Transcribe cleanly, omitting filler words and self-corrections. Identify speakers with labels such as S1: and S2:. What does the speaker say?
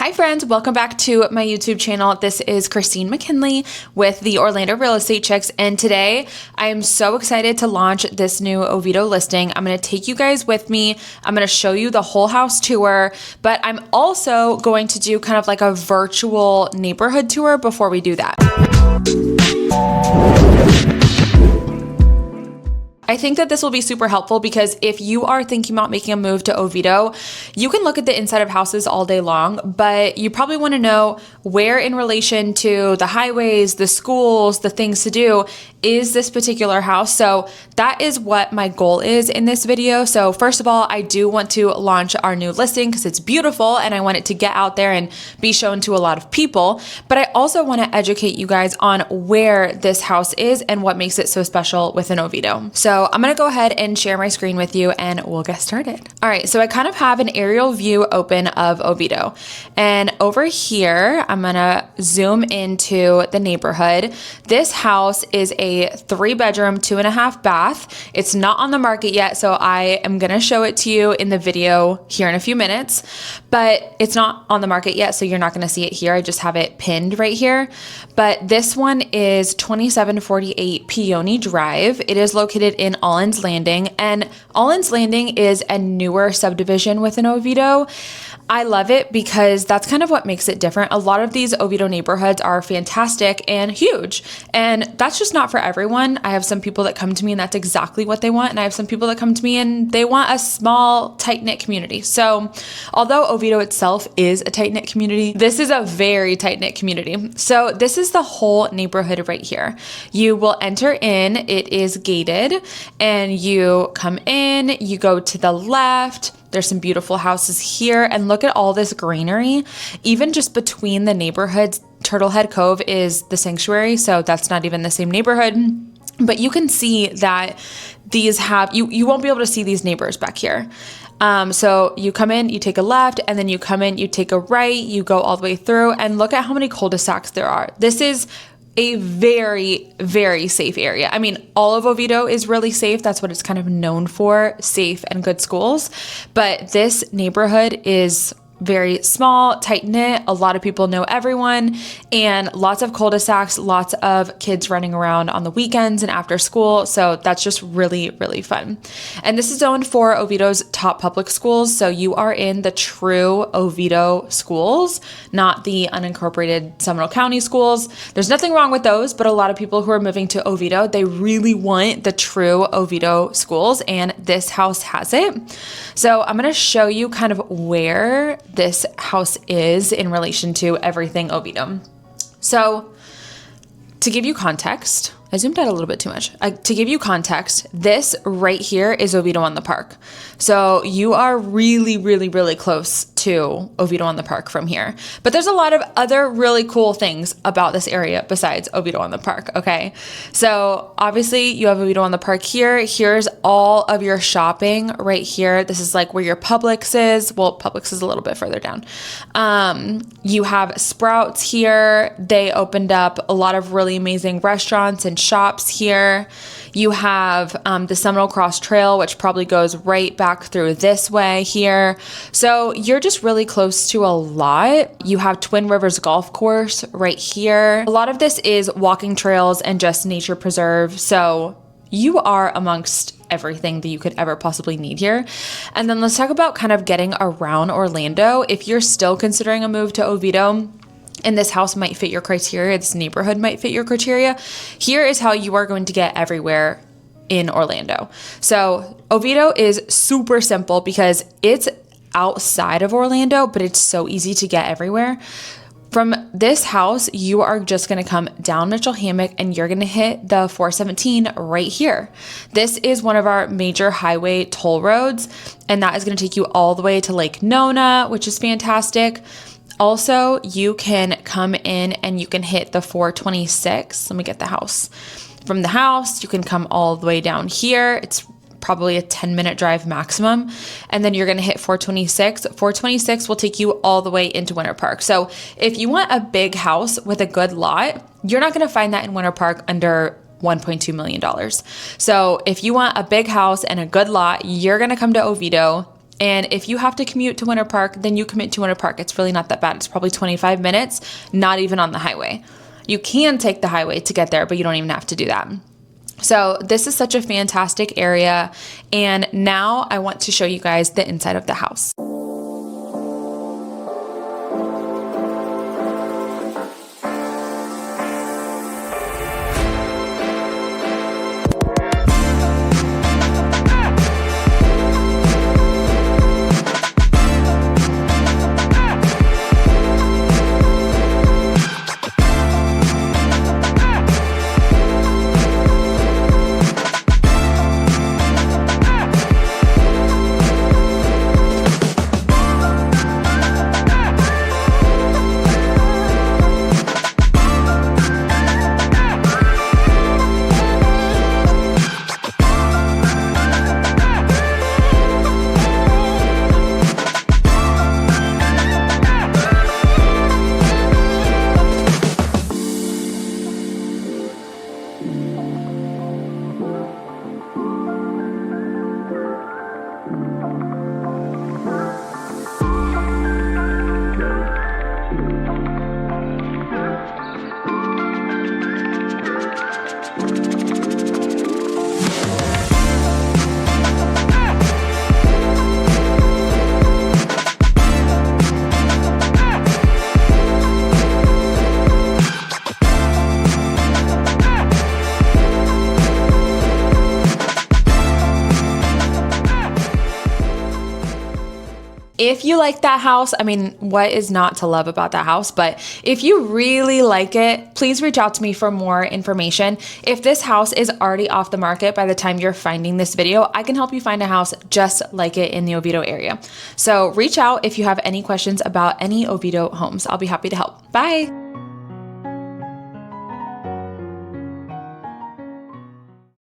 S1: Hi friends, welcome back to my YouTube channel. This is Christine McKinley with the Orlando Real Estate Chicks, and today I am so excited to launch this new Oviedo listing. I'm going to take you guys with me. I'm going to show you the whole house tour, but I'm also going to do kind of like a virtual neighborhood tour before we do that. I think that this will be super helpful because if you are thinking about making a move to Oviedo, you can look at the inside of houses all day long, but you probably want to know where in relation to the highways, the schools, the things to do, is this particular house. So that is what my goal is in this video. So first of all, I do want to launch our new listing because it's beautiful and I want it to get out there and be shown to a lot of people. But I also want to educate you guys on where this house is and what makes it so special within Oviedo. So I'm going to go ahead and share my screen with you and we'll get started. All right, so I kind of have an aerial view open of Oviedo. And over here, I'm going to zoom into the neighborhood. This house is a 3-bedroom, 2.5 bath. It's not on the market yet, so I am going to show it to you in the video here in a few minutes, but it's not on the market yet, so you're not going to see it here. I just have it pinned right here. But this one is 2748 Peony Drive. It is located in Aulin's Landing, and Aulin's Landing is a newer subdivision within Oviedo. I love it because that's kind of what makes it different. A lot of these Oviedo neighborhoods are fantastic and huge, and that's just not for everyone. I have some people that come to me and that's exactly what they want, and I have some people that come to me and they want a small, tight-knit community. So although Oviedo itself is a tight-knit community, this is a very tight-knit community. So this is the whole neighborhood right here. You will enter in, it is gated, and you come in, you go to the left. There's some beautiful houses here, and look at all this greenery. Even just between the neighborhoods, Turtlehead Cove is the sanctuary, so that's not even the same neighborhood. But you can see that these have, you won't be able to see these neighbors back here. So you come in, you take a left, and then you come in, you take a right, you go all the way through, and look at how many cul-de-sacs there are. This is a very, very safe area. I mean, all of Oviedo is really safe. That's what it's kind of known for, safe and good schools. But this neighborhood is very small, tight-knit. A lot of people know everyone, and lots of cul-de-sacs, lots of kids running around on the weekends and after school. So that's just really, really fun. And this is zoned for Oviedo's top public schools. So you are in the true Oviedo schools, not the unincorporated Seminole County schools. There's nothing wrong with those, but a lot of people who are moving to Oviedo, they really want the true Oviedo schools, and this house has it. So I'm going to show you kind of where this house is in relation to everything Oviedo. So to give you context, I zoomed out a little bit too much. To give you context, this right here is Oviedo on the Park. So you are really, really, really close to Oviedo on the Park from here. But there's a lot of other really cool things about this area besides Oviedo on the Park, okay? So obviously you have Oviedo on the Park here. Here's all of your shopping right here. This is like where your Publix is. Well, Publix is a little bit further down. You have Sprouts here. They opened up a lot of really amazing restaurants and shops here. You have the Seminole Cross Trail, which probably goes right back through this way here. So you're just really close to a lot. You have Twin Rivers Golf Course right here. A lot of this is walking trails and just nature preserve. So you are amongst everything that you could ever possibly need here. And then let's talk about kind of getting around Orlando. If you're still considering a move to Oviedo, and this house might fit your criteria, this neighborhood might fit your criteria, here is how you are going to get everywhere in Orlando. So Oviedo is super simple because it's outside of Orlando, but it's so easy to get everywhere. From this house, you are just going to come down Mitchell Hammock and you're going to hit the 417 right here. This is one of our major highway toll roads, and that is going to take you all the way to Lake Nona, which is fantastic. Also, you can come in and you can hit the 426. Let me get the house. From the house, you can come all the way down here. It's probably a 10-minute drive maximum. And then you're going to hit 426. 426 will take you all the way into Winter Park. So if you want a big house with a good lot, you're not going to find that in Winter Park under $1.2 million. So if you want a big house and a good lot, you're going to come to Oviedo. And if you have to commute to Winter Park, then you commute to Winter Park. It's really not that bad. It's probably 25 minutes, not even on the highway. You can take the highway to get there, but you don't even have to do that. So this is such a fantastic area. And now I want to show you guys the inside of the house. If you like that house, I mean, what is not to love about that house? But if you really like it, please reach out to me for more information. If this house is already off the market by the time you're finding this video, I can help you find a house just like it in the Oviedo area. So reach out if you have any questions about any Oviedo homes. I'll be happy to help. Bye.